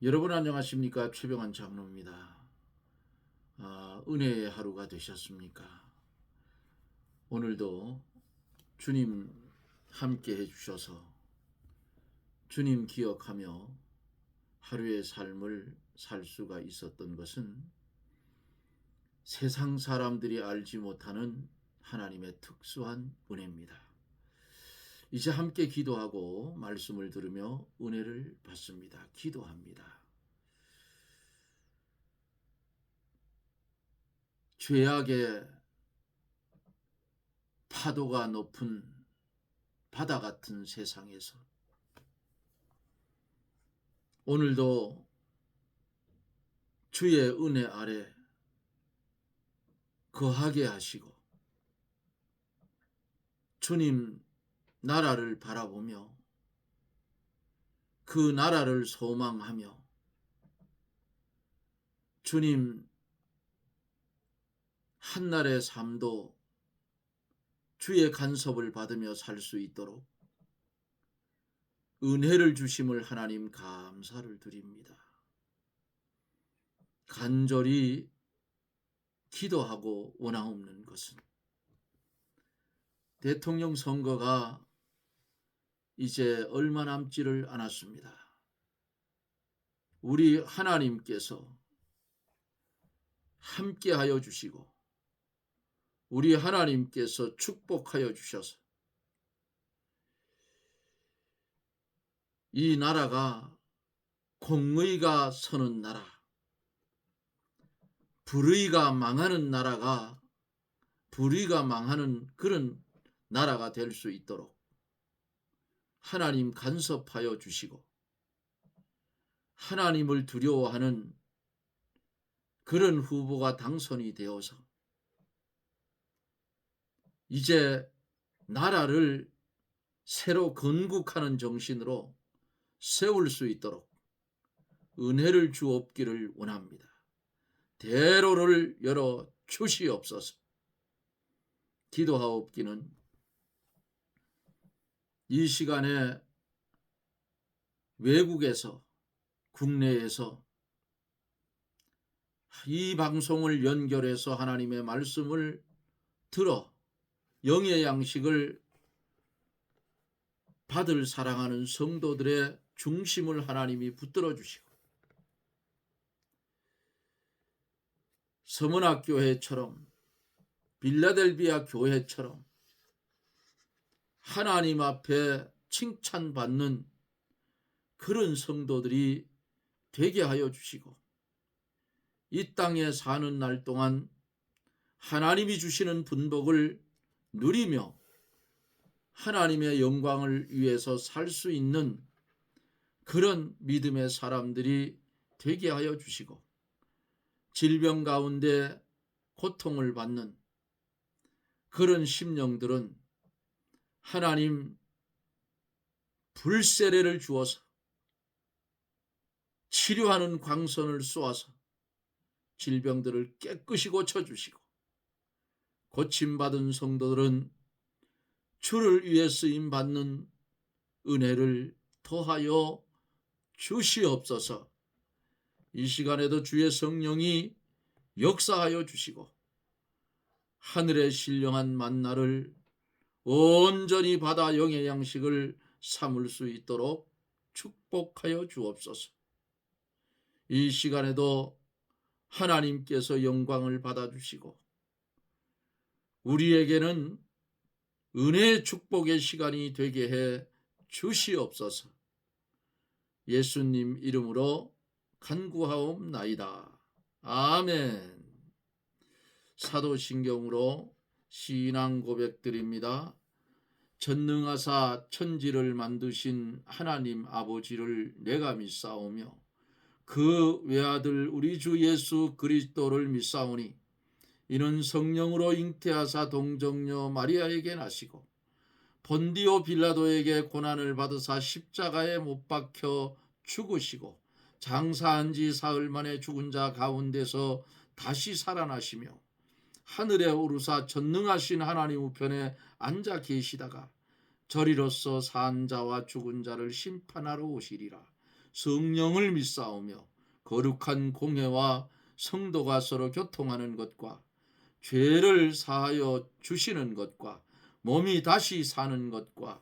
여러분 안녕하십니까? 최병환 장로입니다. 은혜의 하루가 되셨습니까? 오늘도 주님 함께 해주셔서 주님 기억하며 하루의 삶을 살 수가 있었던 것은 세상 사람들이 알지 못하는 하나님의 특수한 은혜입니다. 이제 함께 기도하고 말씀을 들으며 은혜를 받습니다. 기도합니다. 죄악의 파도가 높은 바다 같은 세상에서 오늘도 주의 은혜 아래 거하게 하시고 주님 나라를 바라보며 그 나라를 소망하며 주님 한날의 삶도 주의 간섭을 받으며 살 수 있도록 은혜를 주심을 하나님 감사를 드립니다. 간절히 기도하고 원하옵는 것은 대통령 선거가 이제 얼마 남지를 않았습니다. 우리 하나님께서 함께하여 주시고 우리 하나님께서 축복하여 주셔서 이 나라가 공의가 서는 나라, 불의가 망하는 나라가 불의가 망하는 그런 나라가 될 수 있도록 하나님 간섭하여 주시고 하나님을 두려워하는 그런 후보가 당선이 되어서 이제 나라를 새로 건국하는 정신으로 세울 수 있도록 은혜를 주옵기를 원합니다. 대로를 열어 주시옵소서. 기도하옵기는 이 시간에 외국에서 국내에서 이 방송을 연결해서 하나님의 말씀을 들어 영의 양식을 받을 사랑하는 성도들의 중심을 하나님이 붙들어 주시고 서문학 교회처럼 빌라델비아 교회처럼 하나님 앞에 칭찬받는 그런 성도들이 되게 하여 주시고 이 땅에 사는 날 동안 하나님이 주시는 분복을 누리며 하나님의 영광을 위해서 살 수 있는 그런 믿음의 사람들이 되게 하여 주시고 질병 가운데 고통을 받는 그런 심령들은 하나님 불세례를 주어서 치료하는 광선을 쏘아서 질병들을 깨끗이 고쳐주시고 고침받은 성도들은 주를 위해 쓰임받는 은혜를 더하여 주시옵소서. 이 시간에도 주의 성령이 역사하여 주시고 하늘의 신령한 만나를 온전히 받아 영의 양식을 삼을 수 있도록 축복하여 주옵소서. 이 시간에도 하나님께서 영광을 받아주시고 우리에게는 은혜의 축복의 시간이 되게 해 주시옵소서. 예수님 이름으로 간구하옵나이다. 아멘. 사도신경으로 신앙 고백드립니다. 전능하사 천지를 만드신 하나님 아버지를 내가 믿사오며 그 외아들 우리 주 예수 그리스도를 믿사오니 이는 성령으로 잉태하사 동정녀 마리아에게 나시고 본디오 빌라도에게 고난을 받으사 십자가에 못 박혀 죽으시고 장사한 지 사흘 만에 죽은 자 가운데서 다시 살아나시며 하늘에 오르사 전능하신 하나님 우편에 앉아 계시다가 저리로서 산 자와 죽은 자를 심판하러 오시리라. 성령을 믿사오며 거룩한 공회와 성도가 서로 교통하는 것과 죄를 사하여 주시는 것과 몸이 다시 사는 것과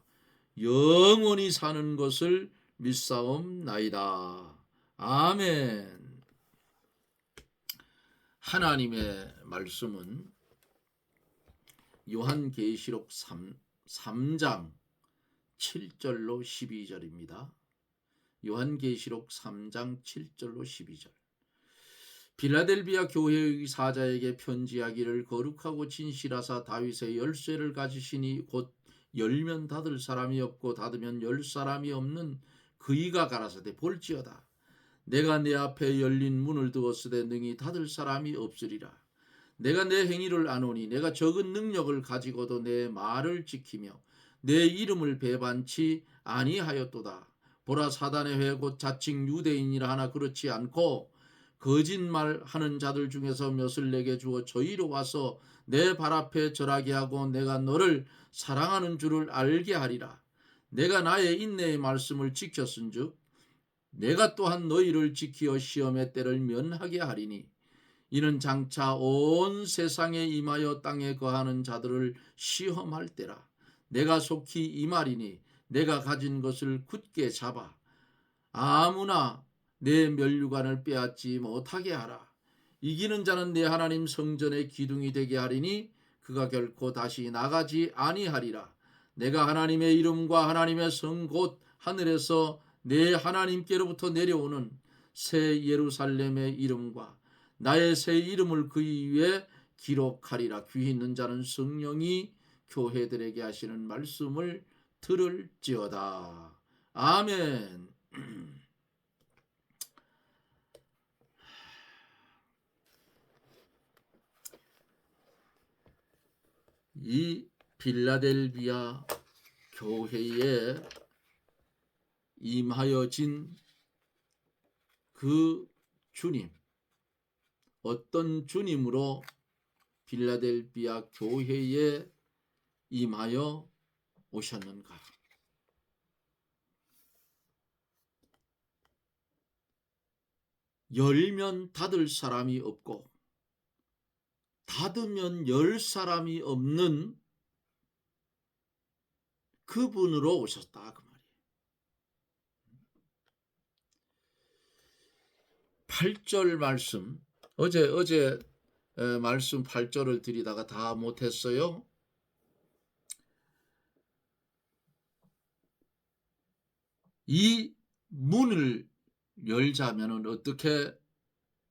영원히 사는 것을 믿사옵나이다. 아멘. 하나님의 말씀은 요한계시록 3장 7절로 12절입니다. 요한계시록 3장 7절로 12절. 빌라델비아 교회의 사자에게 편지하기를 거룩하고 진실하사 다윗의 열쇠를 가지시니 곧 열면 닫을 사람이 없고 닫으면 열 사람이 없는 그이가 가라사대 볼지어다. 내가 내 앞에 열린 문을 두었으되 능히 닫을 사람이 없으리라. 내가 내 행위를 아노니 내가 적은 능력을 가지고도 내 말을 지키며 내 이름을 배반치 아니하였도다. 보라, 사단의 회 곧 자칭 유대인이라 하나 그렇지 않고 거짓말하는 자들 중에서 몇을 내게 주어 저희로 와서 내 발 앞에 절하게 하고 내가 너를 사랑하는 줄을 알게 하리라. 내가 나의 인내의 말씀을 지켰은즉 내가 또한 너희를 지키어 시험의 때를 면하게 하리니 이는 장차 온 세상에 임하여 땅에 거하는 자들을 시험할 때라. 내가 속히 이 말이니 내가 가진 것을 굳게 잡아 아무나 내 면류관을 빼앗지 못하게 하라. 이기는 자는 내 하나님 성전의 기둥이 되게 하리니 그가 결코 다시 나가지 아니하리라. 내가 하나님의 이름과 하나님의 성 곧 하늘에서 내 하나님께로부터 내려오는 새 예루살렘의 이름과 나의 새 이름을 그 위에 기록하리라. 귀 있는 자는 성령이 교회들에게 하시는 말씀을 들을지어다. 아멘. 이 빌라델비아 교회에 임하여진 그 주님, 어떤 주님으로 빌라델비아 교회에 임하여 오셨는가? 열면 닫을 사람이 없고 닫으면 열 사람이 없는 그분으로 오셨다 그 말이에요. 8절 말씀, 어제 말씀 8절을 드리다가 다 못했어요. 이 문을 열자면 어떻게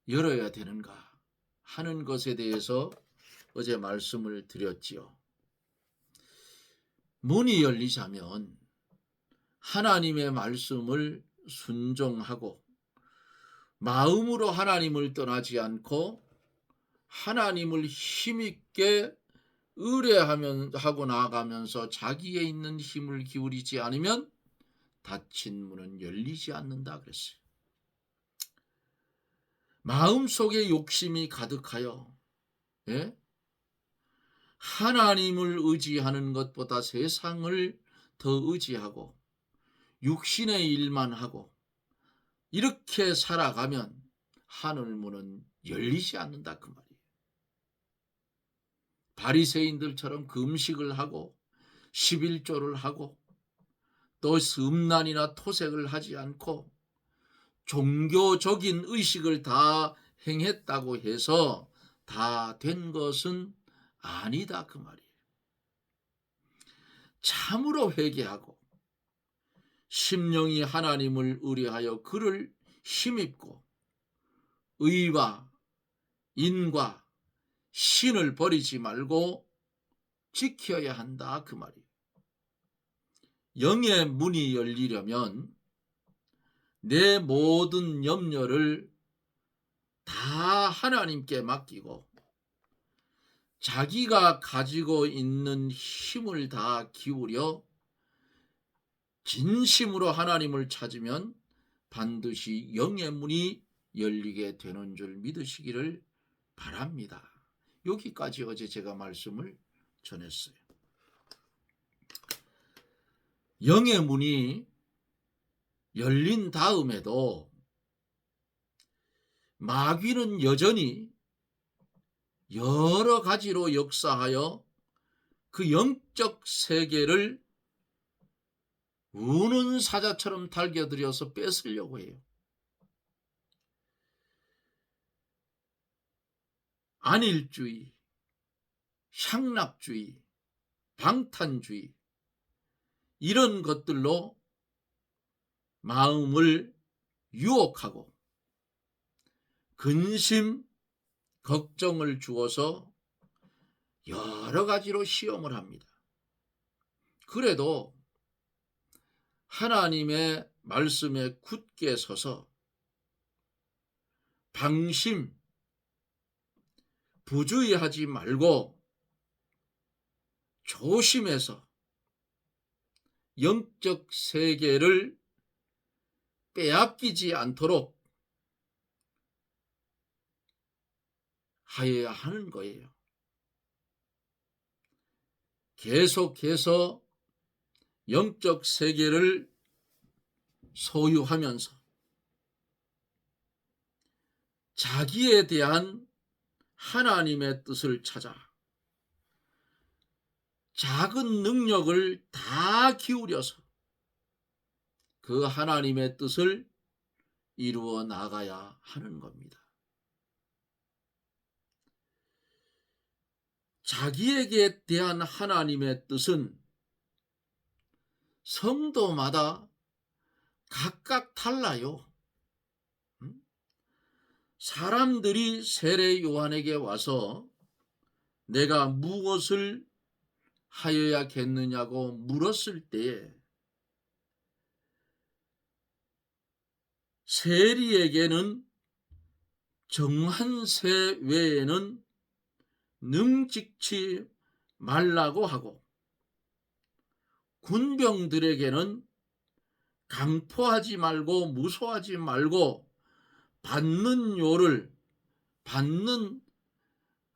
열어야 되는가 하는 것에 대해서 어제 말씀을 드렸지요. 문이 열리자면 하나님의 말씀을 순종하고 마음으로 하나님을 떠나지 않고 하나님을 힘있게 의뢰하고 나아가면서 자기에 있는 힘을 기울이지 않으면 닫힌 문은 열리지 않는다 그랬어요. 마음속에 욕심이 가득하여 하나님을 의지하는 것보다 세상을 더 의지하고 육신의 일만 하고 이렇게 살아가면 하늘문은 열리지 않는다 그 말이에요. 바리새인들처럼 금식을 하고 11조를 하고 또 음란이나 토색을 하지 않고 종교적인 의식을 다 행했다고 해서 다 된 것은 아니다 그 말이에요. 참으로 회개하고 심령이 하나님을 의뢰하여 그를 힘입고 의와 인과 신을 버리지 말고 지켜야 한다 그 말이에요. 영의 문이 열리려면 내 모든 염려를 다 하나님께 맡기고 자기가 가지고 있는 힘을 다 기울여 진심으로 하나님을 찾으면 반드시 영의 문이 열리게 되는 줄 믿으시기를 바랍니다. 여기까지 어제 제가 말씀을 전했어요. 영의 문이 열린 다음에도 마귀는 여전히 여러 가지로 역사하여 그 영적 세계를 우는 사자처럼 달겨들여서 뺏으려고 해요. 안일주의, 향락주의, 방탄주의, 이런 것들로 마음을 유혹하고 근심, 걱정을 주어서 여러 가지로 시험을 합니다. 그래도 하나님의 말씀에 굳게 서서 방심, 부주의하지 말고 조심해서 영적 세계를 빼앗기지 않도록 하여야 하는 거예요. 계속해서 영적 세계를 소유하면서 자기에 대한 하나님의 뜻을 찾아 작은 능력을 다 기울여서 그 하나님의 뜻을 이루어 나가야 하는 겁니다. 자기에게 대한 하나님의 뜻은 성도마다 각각 달라요. 사람들이 세례 요한에게 와서 내가 무엇을 하여야겠느냐고 물었을 때에 세리에게는 정한 세 외에는 능직치 말라고 하고 군병들에게는 강포하지 말고 무소하지 말고 받는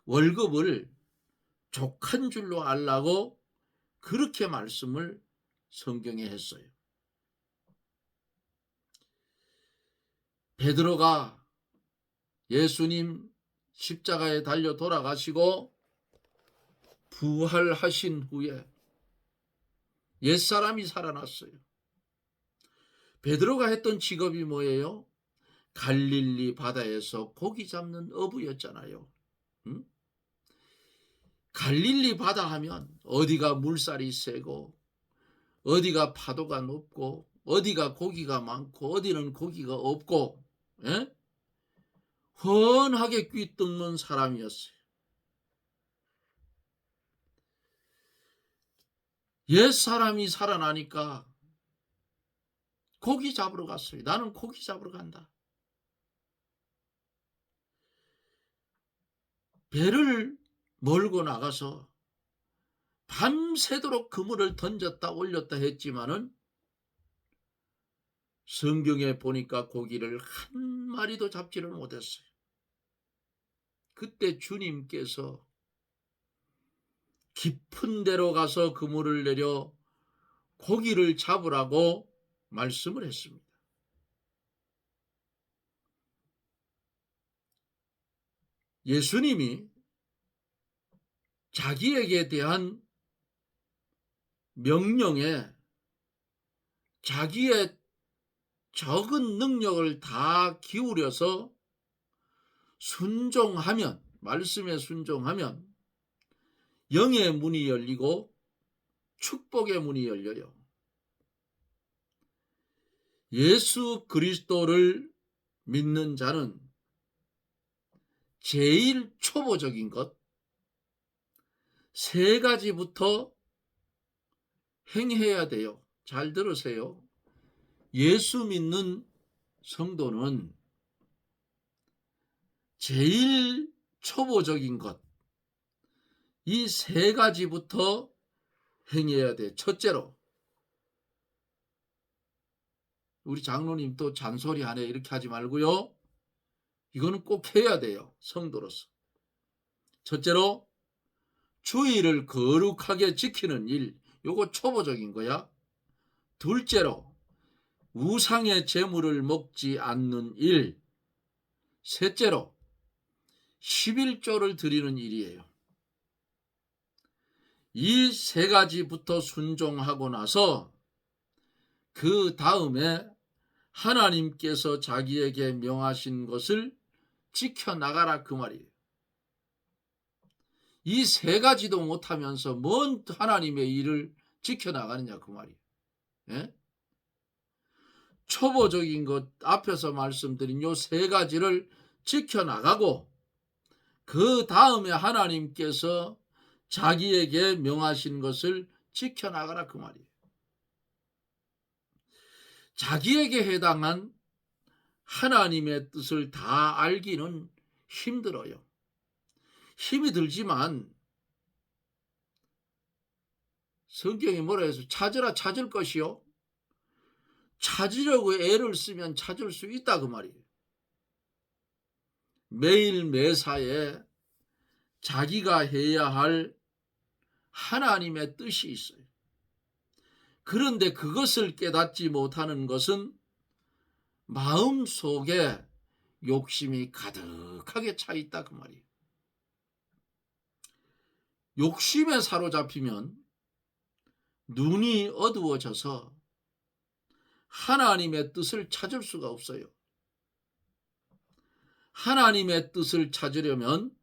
월급을 족한 줄로 알라고 그렇게 말씀을 성경에 했어요. 베드로가 예수님 십자가에 달려 돌아가시고 부활하신 후에 옛사람이 살아났어요. 베드로가 했던 직업이 뭐예요? 갈릴리 바다에서 고기 잡는 어부였잖아요. 응? 갈릴리 바다 하면 어디가 물살이 세고 어디가 파도가 높고 어디가 고기가 많고 어디는 고기가 없고 훤하게 꿰뚫는 사람이었어요. 옛사람이 살아나니까 고기 잡으러 갔어요. 나는 고기 잡으러 간다. 배를 몰고 나가서 밤새도록 그물을 던졌다 올렸다 했지만은 성경에 보니까 고기를 한 마리도 잡지를 못했어요. 그때 주님께서 깊은 데로 가서 그물을 내려 고기를 잡으라고 말씀을 했습니다. 예수님이 자기에게 대한 명령에 자기의 적은 능력을 다 기울여서 순종하면, 말씀에 순종하면 영의 문이 열리고 축복의 문이 열려요. 예수 그리스도를 믿는 자는 제일 초보적인 것 세 가지부터 행해야 돼요. 잘 들으세요. 예수 믿는 성도는 제일 초보적인 것, 이 세 가지부터 행해야 돼. 첫째로, 우리 장로님 또 잔소리하네 이렇게 하지 말고요. 이거는 꼭 해야 돼요. 성도로서. 첫째로, 주의를 거룩하게 지키는 일, 요거 초보적인 거야. 둘째로, 우상의 재물을 먹지 않는 일, 셋째로 11조를 드리는 일이에요. 이 세 가지부터 순종하고 나서 그 다음에 하나님께서 자기에게 명하신 것을 지켜나가라 그 말이에요. 이 세 가지도 못하면서 뭔 하나님의 일을 지켜나가느냐 그 말이에요. 예? 초보적인 것 앞에서 말씀드린 요 세 가지를 지켜나가고 그 다음에 하나님께서 자기에게 명하신 것을 지켜나가라 그 말이에요. 자기에게 해당한 하나님의 뜻을 다 알기는 힘들어요. 힘이 들지만 성경이 뭐라 해서 찾으라 찾을 것이요. 찾으려고 애를 쓰면 찾을 수 있다 그 말이에요. 매일 매사에 자기가 해야 할 하나님의 뜻이 있어요. 그런데 그것을 깨닫지 못하는 것은 마음속에 욕심이 가득하게 차 있다 그 말이에요. 욕심에 사로잡히면 눈이 어두워져서 하나님의 뜻을 찾을 수가 없어요. 하나님의 뜻을 찾으려면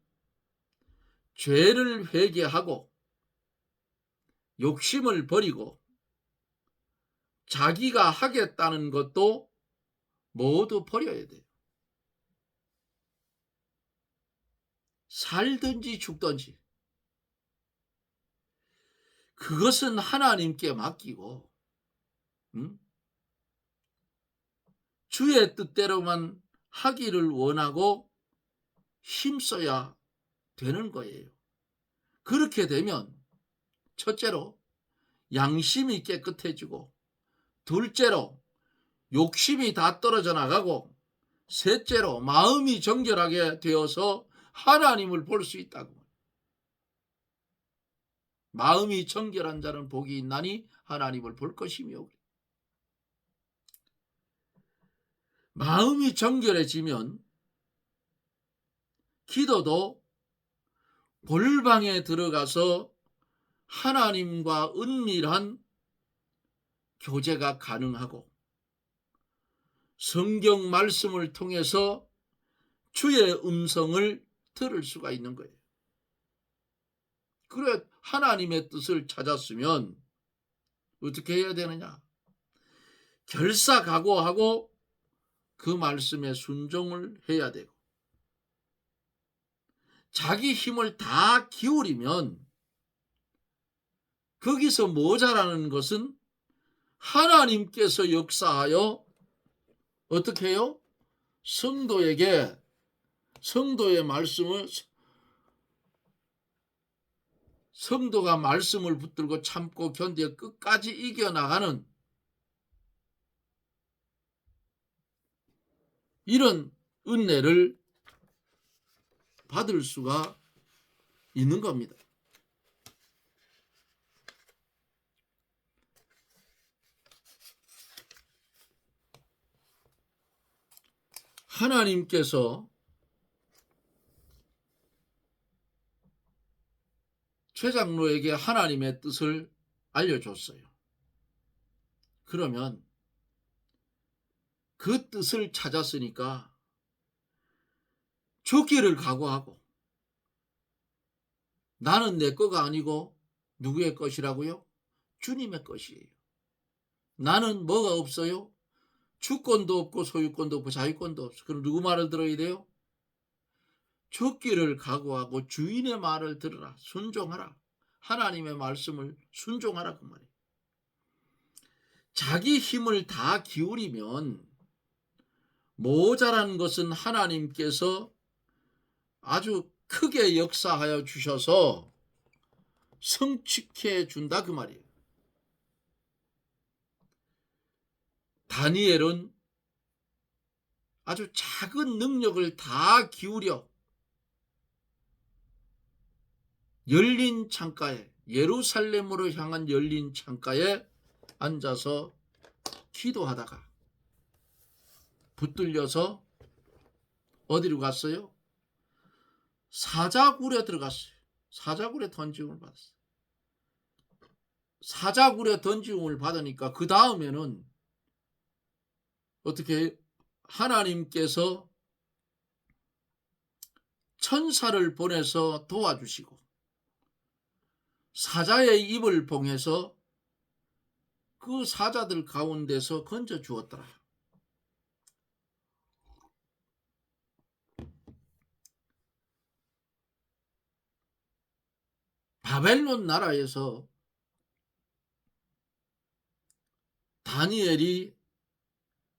죄를 회개하고 욕심을 버리고 자기가 하겠다는 것도 모두 버려야 돼요. 살든지 죽든지 그것은 하나님께 맡기고 주의 뜻대로만 하기를 원하고 힘써야 되는 거예요. 그렇게 되면 첫째로 양심이 깨끗해지고 둘째로 욕심이 다 떨어져 나가고 셋째로 마음이 정결하게 되어서 하나님을 볼 수 있다고. 마음이 정결한 자는 복이 있나니 하나님을 볼 것이며. 마음이 정결해지면 기도도 골방에 들어가서 하나님과 은밀한 교제가 가능하고 성경 말씀을 통해서 주의 음성을 들을 수가 있는 거예요. 그래 하나님의 뜻을 찾았으면 어떻게 해야 되느냐? 결사각오하고 그 말씀에 순종을 해야 되고 자기 힘을 다 기울이면 거기서 모자라는 것은 하나님께서 역사하여 어떻게 해요? 성도에게 성도의 말씀을 성도가 말씀을 붙들고 참고 견디어 끝까지 이겨나가는 이런 은혜를 받을 수가 있는 겁니다. 하나님께서 최 장로에게 하나님의 뜻을 알려줬어요. 그러면 그 뜻을 찾았으니까 죽기를 각오하고 나는 내 거가 아니고 누구의 것이라고요? 주님의 것이에요. 나는 뭐가 없어요? 주권도 없고 소유권도 없고 자유권도 없어. 그럼 누구 말을 들어야 돼요? 죽기를 각오하고 주인의 말을 들으라. 순종하라. 하나님의 말씀을 순종하라 그 말이에요. 자기 힘을 다 기울이면 모자란 것은 하나님께서 아주 크게 역사하여 주셔서 성취해 준다 그 말이에요. 다니엘은 아주 작은 능력을 다 기울여 열린 창가에 예루살렘으로 향한 열린 창가에 앉아서 기도하다가 붙들려서 어디로 갔어요? 사자굴에 들어갔어요. 사자굴에 던짐을 받았어요. 사자굴에 던짐을 받으니까 그 다음에는 어떻게 하나님께서 천사를 보내서 도와주시고 사자의 입을 봉해서 그 사자들 가운데서 건져 주었더라. 바벨론 나라에서 다니엘이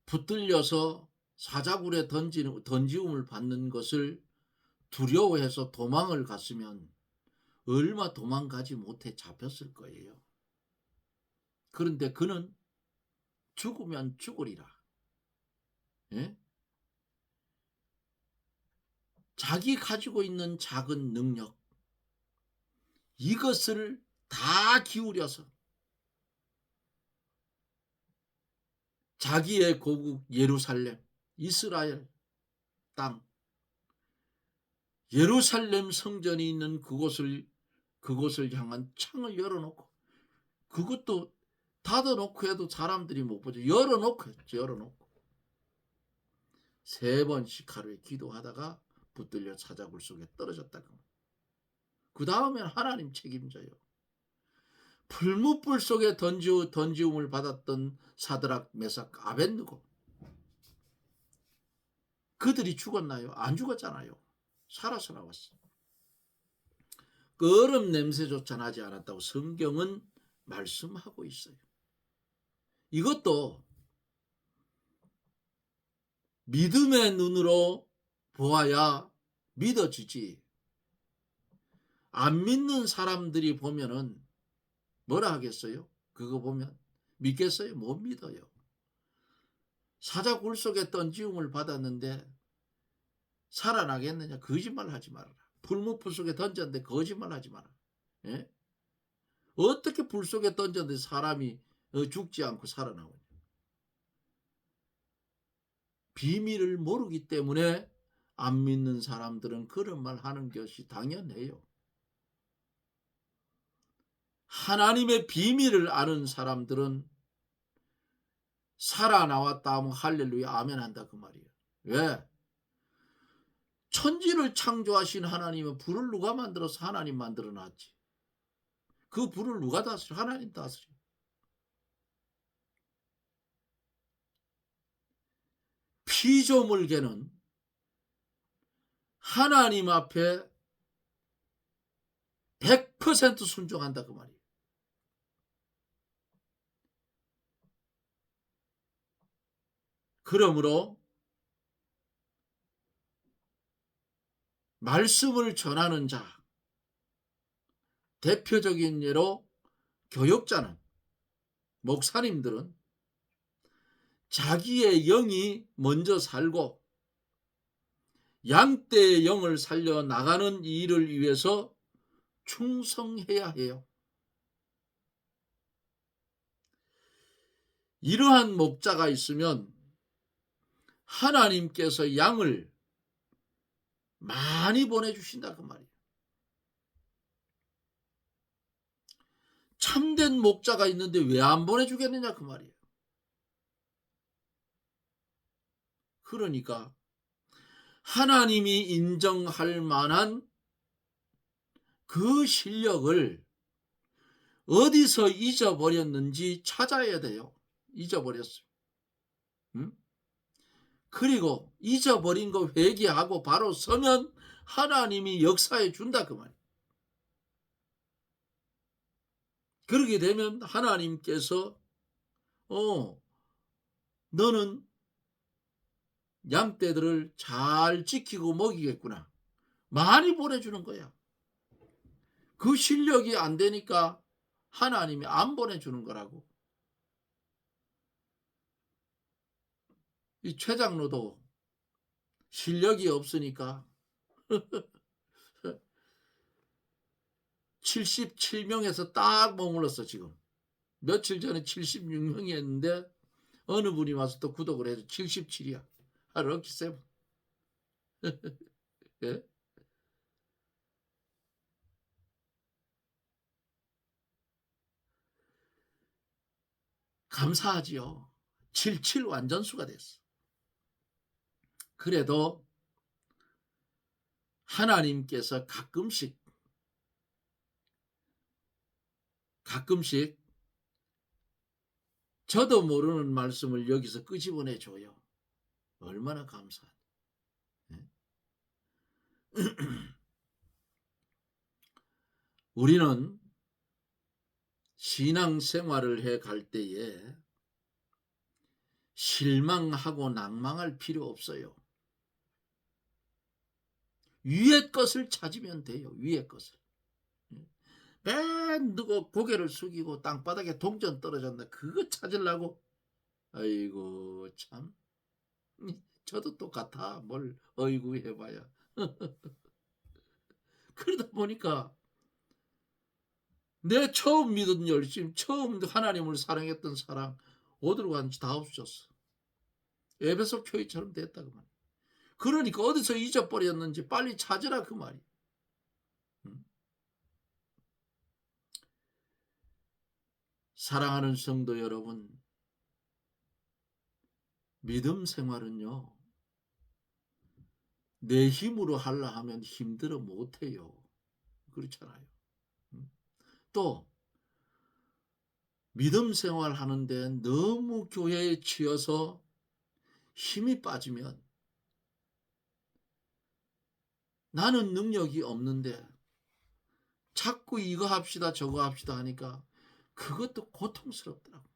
붙들려서 사자굴에 던지움을 받는 것을 두려워해서 도망을 갔으면 얼마 도망가지 못해 잡혔을 거예요. 그런데 그는 죽으면 죽으리라. 예? 자기 가지고 있는 작은 능력, 이것을 다 기울여서 자기의 고국 예루살렘, 이스라엘 땅, 예루살렘 성전이 있는 그곳을 향한 창을 열어놓고, 그것도 닫아놓고 해도 사람들이 못 보죠. 열어놓고 했죠. 열어놓고 3번씩 하루에 기도하다가 붙들려 사자굴 속에 떨어졌다고. 그 다음엔 하나님 책임져요. 풀무불 속에 던지움을 받았던 사드락, 메삭, 아벳느고, 그들이 죽었나요? 안 죽었잖아요. 살아서 나왔어. 그 얼음 냄새조차 나지 않았다고 성경은 말씀하고 있어요. 이것도 믿음의 눈으로 보아야 믿어지지, 안 믿는 사람들이 보면은 뭐라 하겠어요? 그거 보면 믿겠어요? 못 믿어요. 사자굴 속에 던지움을 받았는데 살아나겠느냐? 거짓말 하지 말아라. 풀무불 속에 던졌는데 거짓말 하지 마라. 예? 어떻게 불 속에 던졌는데 사람이 죽지 않고 살아나오냐? 비밀을 모르기 때문에 안 믿는 사람들은 그런 말 하는 것이 당연해요. 하나님의 비밀을 아는 사람들은 살아나왔다 하면 할렐루야 아멘 한다 그 말이에요. 왜? 천지를 창조하신 하나님은 불을 누가 만들어서 하나님 만들어 놨지. 그 불을 누가 다스려? 하나님 다스려. 피조물계는 하나님 앞에 100% 순종한다 그 말이에요. 그러므로 말씀을 전하는 자, 대표적인 예로 교역자는, 목사님들은 자기의 영이 먼저 살고 양떼의 영을 살려 나가는 일을 위해서 충성해야 해요. 이러한 목자가 있으면 하나님께서 양을 많이 보내주신다 그 말이에요. 참된 목자가 있는데 왜 안 보내주겠느냐 그 말이에요. 그러니까 하나님이 인정할 만한 그 실력을 어디서 잊어버렸는지 찾아야 돼요. 잊어버렸어요. 응? 그리고 잊어버린 거 회개하고 바로 서면 하나님이 역사해 준다 그 말이에요. 그렇게 되면 하나님께서 너는 양떼들을 잘 지키고 먹이겠구나, 많이 보내주는 거야. 그 실력이 안 되니까 하나님이 안 보내주는 거라고. 이 최장로도 실력이 없으니까 77명에서 딱 머물렀어. 지금 며칠 전에 76명이었는데 어느 분이 와서 또 구독을 해서 77이야. 럭키세븐. 예? 감사하지요. 77 완전수가 됐어. 그래도 하나님께서 가끔씩 저도 모르는 말씀을 여기서 끄집어내 줘요. 얼마나 감사하죠. 우리는 신앙생활을 해 갈 때에 실망하고 낭망할 필요 없어요. 위의 것을 찾으면 돼요. 위의 것을. 맨 누구 고개를 숙이고 땅바닥에 동전 떨어졌나 그거 찾으려고. 아이고 참. 저도 똑같아. 뭘 어이구 해봐야. 그러다 보니까 내 처음 믿은 열심, 처음 하나님을 사랑했던 사랑 어디로 갔는지 다 없어졌어. 에베소 교회처럼 됐다 그 말이야. 그러니까 어디서 잊어버렸는지 빨리 찾으라 그 말이야. 사랑하는 성도 여러분, 믿음 생활은요, 내 힘으로 하려 하면 힘들어 못해요. 그렇잖아요. 또 믿음 생활 하는데 너무 교회에 치여서 힘이 빠지면 나는 능력이 없는데 자꾸 이거 합시다 저거 합시다 하니까 그것도 고통스럽더라고.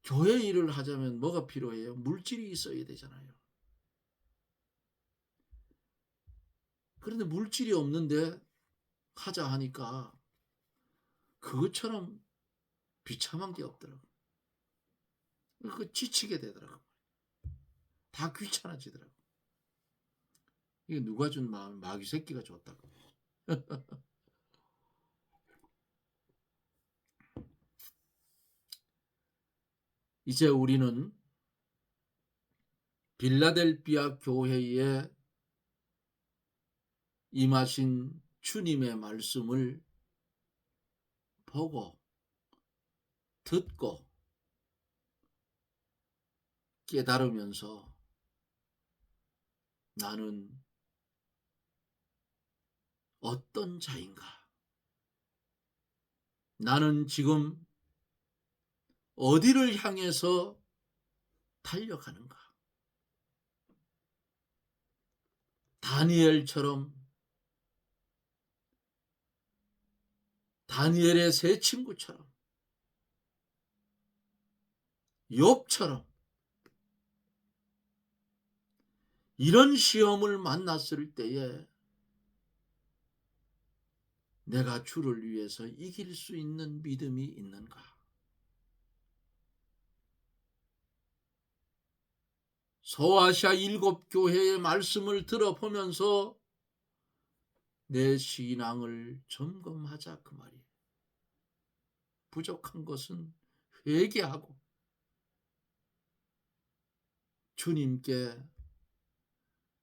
교회 일을 하자면 뭐가 필요해요? 물질이 있어야 되잖아요. 그런데 물질이 없는데 하자 하니까 그것처럼 비참한 게 없더라고. 그 지치게 되더라고. 다 귀찮아지더라고. 이게 누가 준 마음, 마귀 새끼가 줬다고. 이제 우리는 빌라델비아 교회에 임하신 주님의 말씀을 보고 듣고 깨달으면서 나는 어떤 자인가? 나는 지금 어디를 향해서 달려가는가? 다니엘처럼, 다니엘의 세 친구처럼, 욥처럼 이런 시험을 만났을 때에 내가 주를 위해서 이길 수 있는 믿음이 있는가? 소아시아 7교회의 말씀을 들어보면서 내 신앙을 점검하자 그 말이에요. 부족한 것은 회개하고 주님께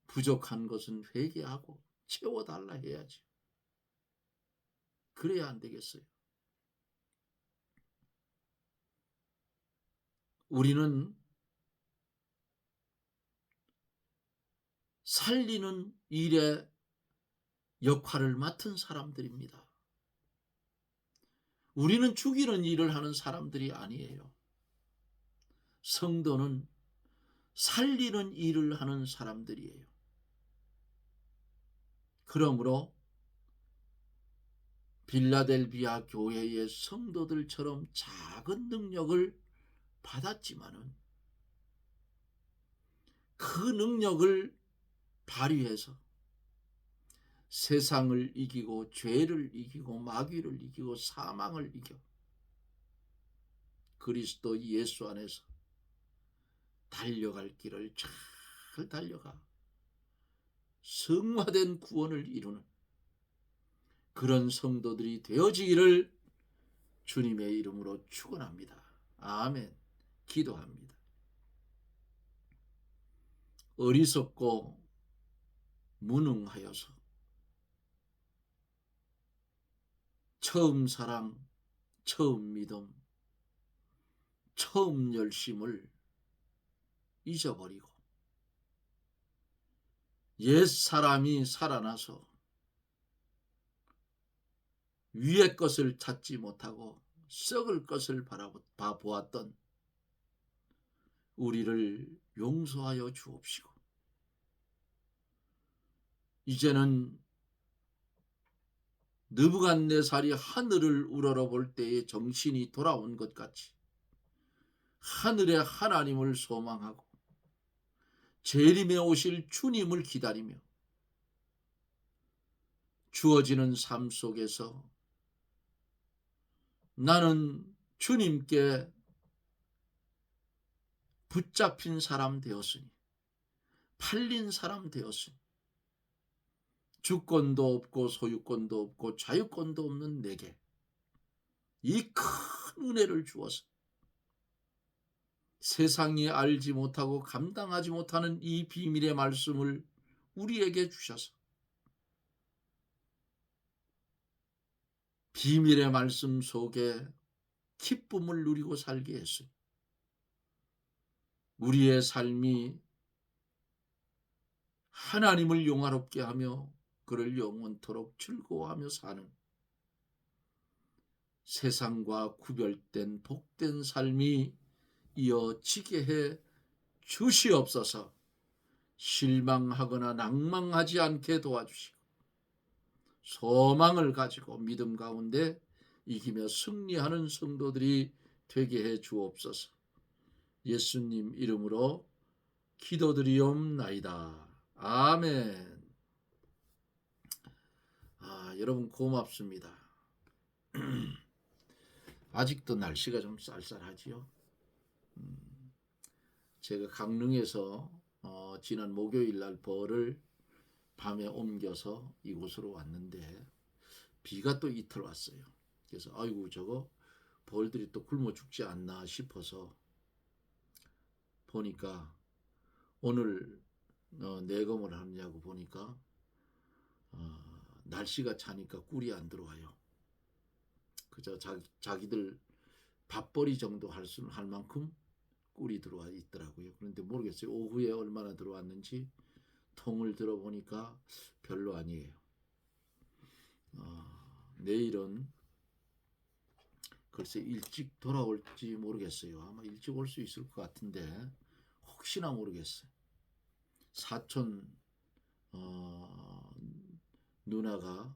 부족한 것은 회개하고 채워달라 해야지. 그래야 안 되겠어요. 우리는 살리는 일에 역할을 맡은 사람들입니다. 우리는 죽이는 일을 하는 사람들이 아니에요. 성도는 살리는 일을 하는 사람들이에요. 그러므로 빌라델비아 교회의 성도들처럼 작은 능력을 받았지만은 그 능력을 발휘해서 세상을 이기고 죄를 이기고 마귀를 이기고 사망을 이겨 그리스도 예수 안에서 달려갈 길을 잘 달려가 성화된 구원을 이루는 그런 성도들이 되어지기를 주님의 이름으로 축원합니다. 아멘. 기도합니다. 어리석고 무능하여서 처음 사랑, 처음 믿음, 처음 열심을 잊어버리고 옛 사람이 살아나서 위의 것을 찾지 못하고 썩을 것을 바라보았던 우리를 용서하여 주옵시고 이제는 느부갓네살이 하늘을 우러러볼 때에 정신이 돌아온 것 같이 하늘의 하나님을 소망하고 재림에 오실 주님을 기다리며 주어지는 삶 속에서 나는 주님께 붙잡힌 사람 되었으니 팔린 사람 되었으니 주권도 없고 소유권도 없고 자유권도 없는 내게 이 큰 은혜를 주어서 세상이 알지 못하고 감당하지 못하는 이 비밀의 말씀을 우리에게 주셔서 비밀의 말씀 속에 기쁨을 누리고 살게 했으니 우리의 삶이 하나님을 영화롭게 하며 그를 영원토록 즐거워하며 사는 세상과 구별된 복된 삶이 이어지게 해 주시옵소서. 실망하거나 낭망하지 않게 도와주시고 소망을 가지고 믿음 가운데 이기며 승리하는 성도들이 되게 해 주옵소서. 예수님 이름으로 기도드리옵나이다. 아멘. 여러분 고맙습니다. 아직도 날씨가 좀 쌀쌀하지요. 제가 강릉에서 지난 목요일 날 벌을 밤에 옮겨서 이곳으로 왔는데 비가 또 이틀 왔어요. 그래서 아이고 저거 벌들이 또 굶어 죽지 않나 싶어서 보니까 오늘 내검을 하느냐고 보니까 날씨가 차니까 꿀이 안 들어와요. 그저 자기들 밥벌이 정도 할 만큼 꿀이 들어와 있더라고요. 그런데 모르겠어요. 오후에 얼마나 들어왔는지 통을 들어보니까 별로 아니에요. 내일은 글쎄 일찍 돌아올지 모르겠어요. 아마 일찍 올 수 있을 것 같은데 혹시나 모르겠어요. 사촌 누나가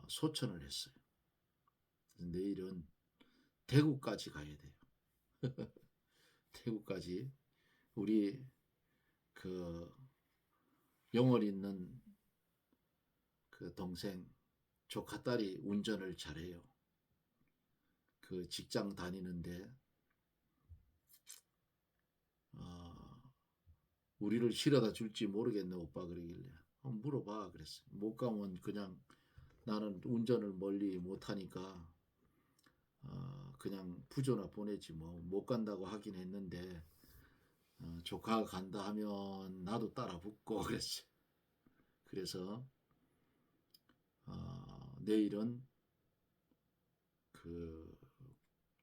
소천을 했어요. 내일은 대구까지 가야 돼요. 대구까지 우리 그 영월 있는 그 동생 조카 딸이 운전을 잘해요. 그 직장 다니는데 우리를 실어다 줄지 모르겠네 오빠 그러길래 물어봐 그랬어요. 못 가면 그냥 나는 운전을 멀리 못하니까 그냥 부조나 보내지 뭐 못 간다고 하긴 했는데 조카가 간다 하면 나도 따라 붙고 그랬어요. 그래서 내일은 그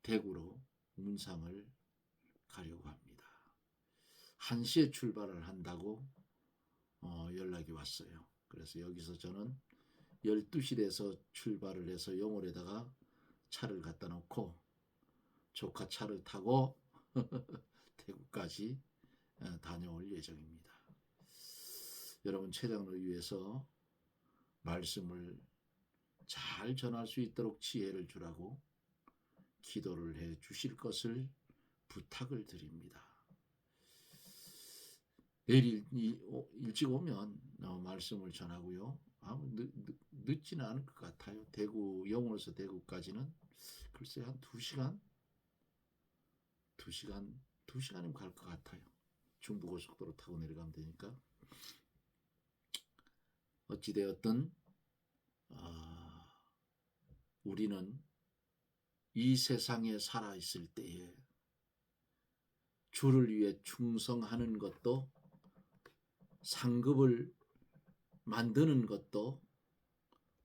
대구로 문상을 가려고 합니다. 1시에 출발을 한다고 연락이 왔어요. 그래서 여기서 저는 12시 돼서 출발을 해서 영월에다가 차를 갖다 놓고 조카 차를 타고 대구까지 다녀올 예정입니다. 여러분 최장로 위해서 말씀을 잘 전할 수 있도록 지혜를 주라고 기도를 해 주실 것을 부탁을 드립니다. 내일 일찍 오면 말씀을 전하고요. 늦지는 않을 것 같아요. 대구 영월에서 대구까지는 글쎄 한 2시간? 2시간이면 갈 것 같아요. 중부고속도로 타고 내려가면 되니까. 어찌되었든 우리는 이 세상에 살아 있을 때에 주를 위해 충성하는 것도, 상급을 만드는 것도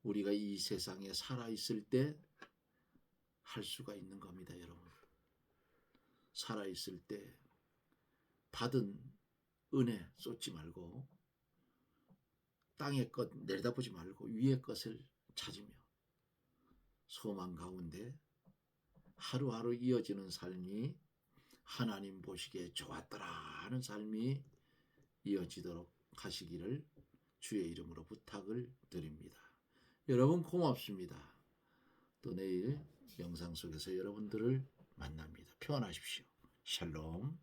우리가 이 세상에 살아 있을 때 할 수가 있는 겁니다, 여러분. 살아 있을 때 받은 은혜 쏟지 말고 땅의 것 내려다보지 말고 위의 것을 찾으며 소망 가운데 하루하루 이어지는 삶이 하나님 보시기에 좋았더라 하는 삶이 이어지도록 하시기를 주의 이름으로 부탁을 드립니다. 여러분 고맙습니다. 또 내일 영상 속에서 여러분들을 만납니다. 평안하십시오. 샬롬.